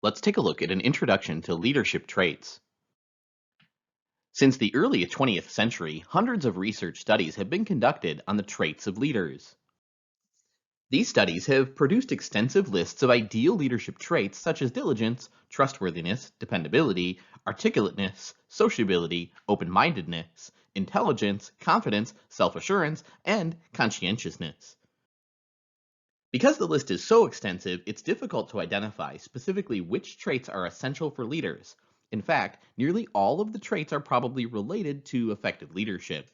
Let's take a look at an introduction to leadership traits. Since the early 20th century, hundreds of research studies have been conducted on the traits of leaders. These studies have produced extensive lists of ideal leadership traits such as diligence, trustworthiness, dependability, articulateness, sociability, open-mindedness, intelligence, confidence, self-assurance, and conscientiousness. Because the list is so extensive, it's difficult to identify specifically which traits are essential for leaders. In fact, nearly all of the traits are probably related to effective leadership.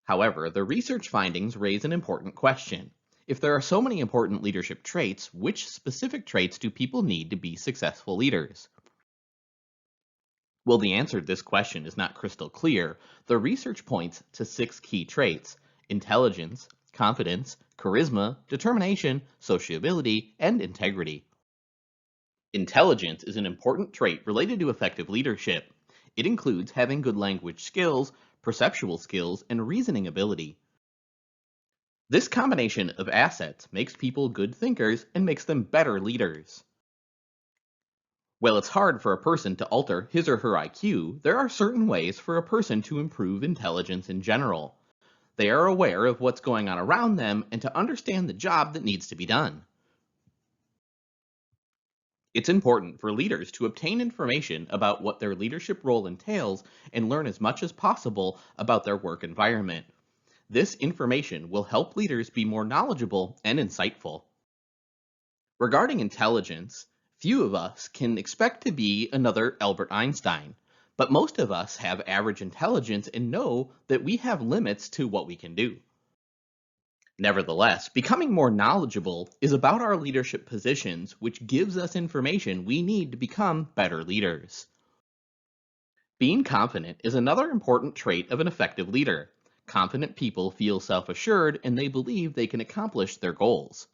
However, the research findings raise an important question. If there are so many important leadership traits, which specific traits do people need to be successful leaders? Well, the answer to this question is not crystal clear. The research points to six key traits: intelligence, confidence, charisma, determination, sociability, and integrity. Intelligence is an important trait related to effective leadership. It includes having good language skills, perceptual skills, and reasoning ability. This combination of assets makes people good thinkers and makes them better leaders. While it's hard for a person to alter his or her IQ, there are certain ways for a person to improve intelligence in general. They are aware of what's going on around them and to understand the job that needs to be done. It's important for leaders to obtain information about what their leadership role entails and learn as much as possible about their work environment. This information will help leaders be more knowledgeable and insightful. Regarding intelligence, few of us can expect to be another Albert Einstein, but most of us have average intelligence and know that we have limits to what we can do. Nevertheless, becoming more knowledgeable is about our leadership positions, which gives us information we need to become better leaders. Being confident is another important trait of an effective leader. Confident people feel self-assured and they believe they can accomplish their goals.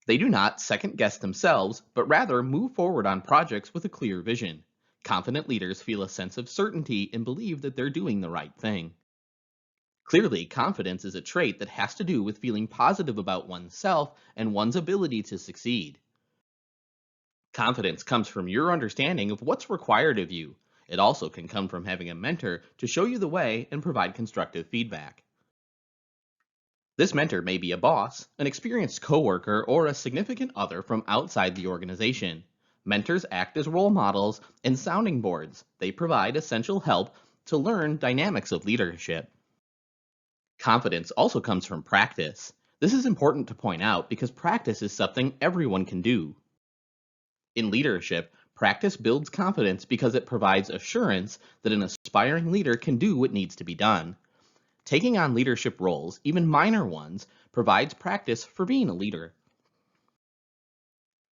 They do not second guess themselves, but rather move forward on projects with a clear vision. Confident leaders feel a sense of certainty and believe that they're doing the right thing. Clearly, confidence is a trait that has to do with feeling positive about oneself and one's ability to succeed. Confidence comes from your understanding of what's required of you. It also can come from having a mentor to show you the way and provide constructive feedback. This mentor may be a boss, an experienced coworker, or a significant other from outside the organization. Mentors act as role models and sounding boards. They provide essential help to learn dynamics of leadership. Confidence also comes from practice. This is important to point out because practice is something everyone can do. In leadership, practice builds confidence because it provides assurance that an aspiring leader can do what needs to be done. Taking on leadership roles, even minor ones, provides practice for being a leader.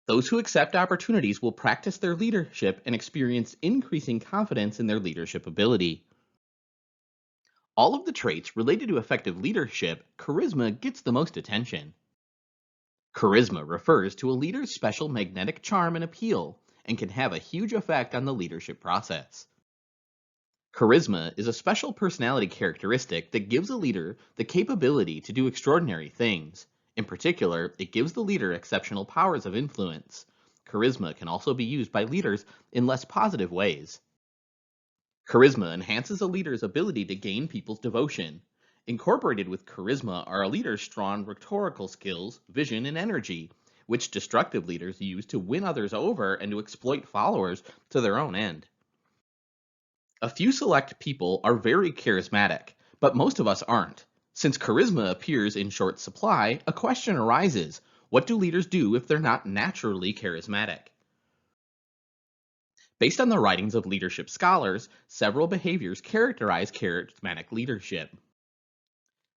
Those who accept opportunities will practice their leadership and experience increasing confidence in their leadership ability. All of the traits related to effective leadership, charisma gets the most attention. Charisma refers to a leader's special magnetic charm and appeal, and can have a huge effect on the leadership process. Charisma is a special personality characteristic that gives a leader the capability to do extraordinary things. In particular, it gives the leader exceptional powers of influence. Charisma can also be used by leaders in less positive ways. Charisma enhances a leader's ability to gain people's devotion. Incorporated with charisma are a leader's strong rhetorical skills, vision, and energy, which destructive leaders use to win others over and to exploit followers to their own end. A few select people are very charismatic, but most of us aren't. Since charisma appears in short supply, a question arises: what do leaders do if they're not naturally charismatic? Based on the writings of leadership scholars, several behaviors characterize charismatic leadership.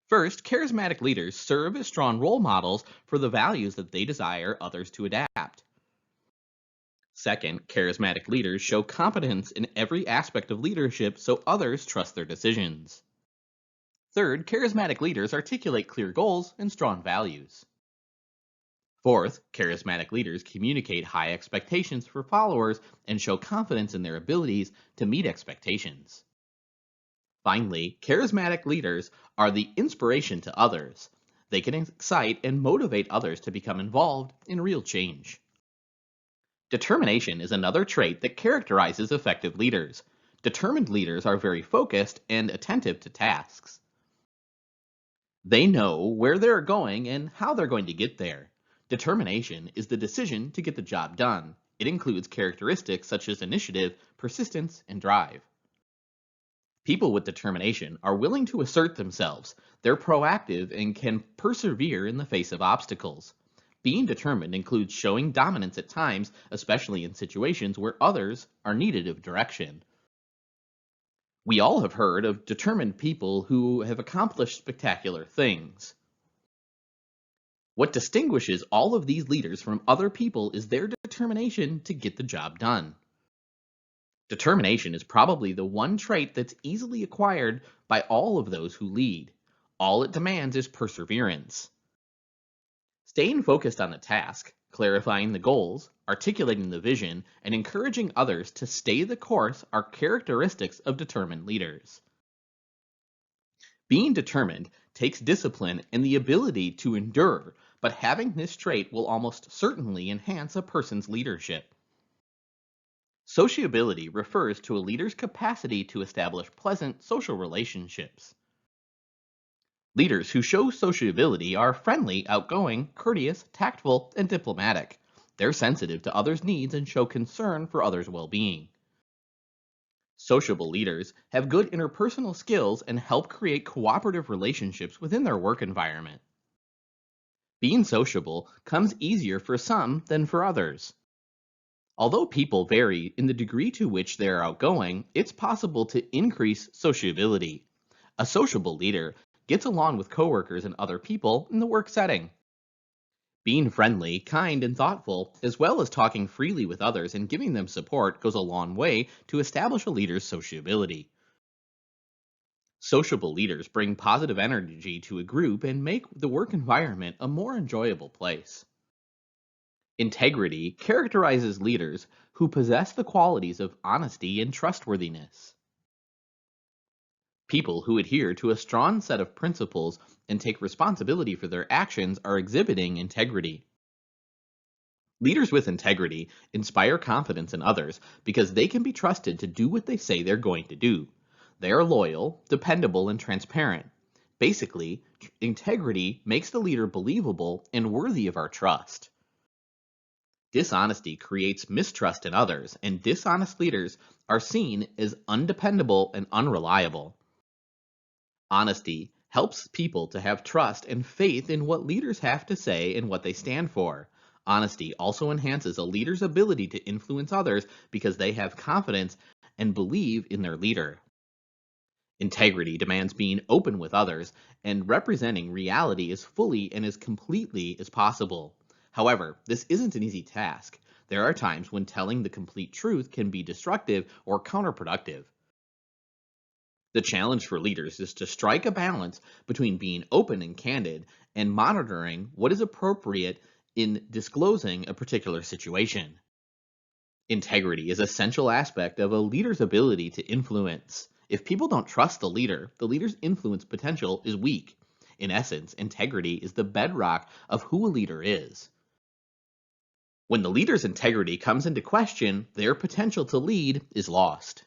First, charismatic leaders serve as strong role models for the values that they desire others to adapt. Second, charismatic leaders show competence in every aspect of leadership so others trust their decisions. Third, charismatic leaders articulate clear goals and strong values. Fourth, charismatic leaders communicate high expectations for followers and show confidence in their abilities to meet expectations. Finally, charismatic leaders are the inspiration to others. They can excite and motivate others to become involved in real change. Determination is another trait that characterizes effective leaders. Determined leaders are very focused and attentive to tasks. They know where they're going and how they're going to get there. Determination is the decision to get the job done. It includes characteristics such as initiative, persistence, and drive. People with determination are willing to assert themselves. They're proactive and can persevere in the face of obstacles. Being determined includes showing dominance at times, especially in situations where others are needed of direction. We all have heard of determined people who have accomplished spectacular things. What distinguishes all of these leaders from other people is their determination to get the job done. Determination is probably the one trait that's easily acquired by all of those who lead. All it demands is perseverance. Staying focused on the task, clarifying the goals, articulating the vision, and encouraging others to stay the course are characteristics of determined leaders. Being determined takes discipline and the ability to endure, but having this trait will almost certainly enhance a person's leadership. Sociability refers to a leader's capacity to establish pleasant social relationships. Leaders who show sociability are friendly, outgoing, courteous, tactful, and diplomatic. They're sensitive to others' needs and show concern for others' well-being. Sociable leaders have good interpersonal skills and help create cooperative relationships within their work environment. Being sociable comes easier for some than for others. Although people vary in the degree to which they are outgoing, it's possible to increase sociability. A sociable leader gets along with coworkers and other people in the work setting. Being friendly, kind, and thoughtful, as well as talking freely with others and giving them support, goes a long way to establish a leader's sociability. Sociable leaders bring positive energy to a group and make the work environment a more enjoyable place. Integrity characterizes leaders who possess the qualities of honesty and trustworthiness. People who adhere to a strong set of principles and take responsibility for their actions are exhibiting integrity. Leaders with integrity inspire confidence in others because they can be trusted to do what they say they're going to do. They are loyal, dependable, and transparent. Basically, integrity makes the leader believable and worthy of our trust. Dishonesty creates mistrust in others, and dishonest leaders are seen as undependable and unreliable. Honesty helps people to have trust and faith in what leaders have to say and what they stand for. Honesty also enhances a leader's ability to influence others because they have confidence and believe in their leader. Integrity demands being open with others and representing reality as fully and as completely as possible. However, this isn't an easy task. There are times when telling the complete truth can be destructive or counterproductive. The challenge for leaders is to strike a balance between being open and candid and monitoring what is appropriate in disclosing a particular situation. Integrity is an essential aspect of a leader's ability to influence. If people don't trust the leader's influence potential is weak. In essence, integrity is the bedrock of who a leader is. When the leader's integrity comes into question, their potential to lead is lost.